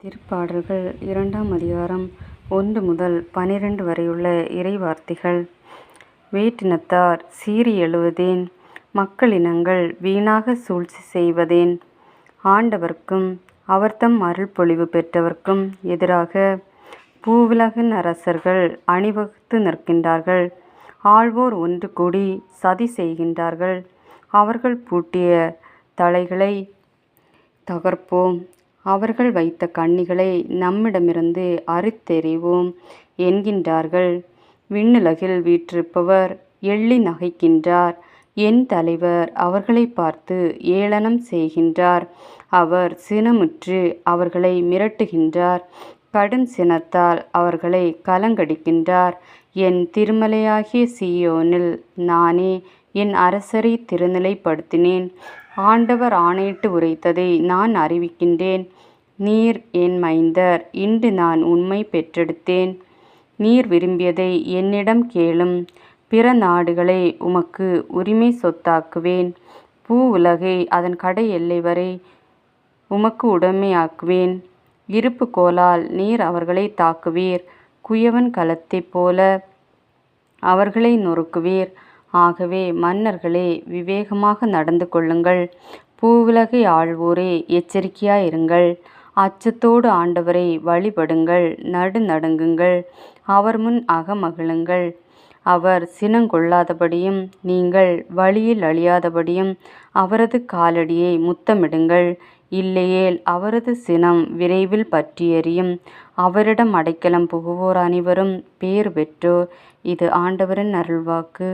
திருப்பாடல்கள் 2ஆம் அதிகாரம் 1 முதல் 12 வரையுள்ள இறைவார்த்தைகள். வேற்றினத்தார் சீறி எழுவதேன்? மக்களினங்கள் வீணாக சூழ்ச்சி செய்வதேன்? ஆண்டவர்க்கும் அவர்தம் அருள் பொழிவு பெற்றவர்க்கும் எதிராக பூவுலகின் அரசர்கள் அணிவகுத்து நிற்கின்றார்கள். ஆள்வோர் ஒன்று கூடி சதி செய்கின்றார்கள். அவர்கள் பூட்டிய தலைகளை தகர்ப்போம், அவர்கள் வைத்த கண்ணிகளை நம்மிடமிருந்து அறுத்தெறிவோம் என்கின்றார்கள். விண்ணுலகில் வீற்றிருப்பவர் எள்ளி நகைக்கின்றார். என் தலைவர் அவர்களை பார்த்து ஏளனம் செய்கின்றார். அவர் சினமுற்று அவர்களை மிரட்டுகின்றார். கடும் சினத்தால் அவர்களை கலங்கடிக்கின்றார். என் திருமலையாகிய சீயோனில் நானே என் அரசரை திருநிலைப்படுத்தினேன். ஆண்டவர் ஆணையிட்டு உரைத்ததை நான் அறிவிக்கின்றேன். நீர் என் மைந்தர், இன்று நான் உம்மை பெற்றெடுத்தேன். நீர் விரும்பியதை என்னிடம் கேளும். பிற நாடுகளை உமக்கு உரிமை சொத்தாக்குவேன். பூ உலகை அதன் கடை எல்லை வரை உமக்கு உடைமையாக்குவேன். இருப்பு கோலால் நீர் அவர்களை தாக்குவீர். குயவன் களத்தைப் போல அவர்களை நொறுக்குவீர். ஆகவே மன்னர்களே, விவேகமாக நடந்து கொள்ளுங்கள். பூவுலகை ஆள்வோரே, எச்சரிக்கையாயிருங்கள். அச்சத்தோடு ஆண்டவரை வழிபடுங்கள். நடுநடுங்குங்கள். அவர் முன் அகமகிழுங்கள். அவர் சினங்கொள்ளாதபடியும் நீங்கள் வழியில் அழியாதபடியும் அவரது காலடியை முத்தமிடுங்கள். இல்லையேல் அவரது சினம் விரைவில் பற்றி எரியும். அவரிடம் அடைக்கலம் புகுவோர் அனைவரும் பேறு பெற்றோர். இது ஆண்டவரின் அருள்வாக்கு.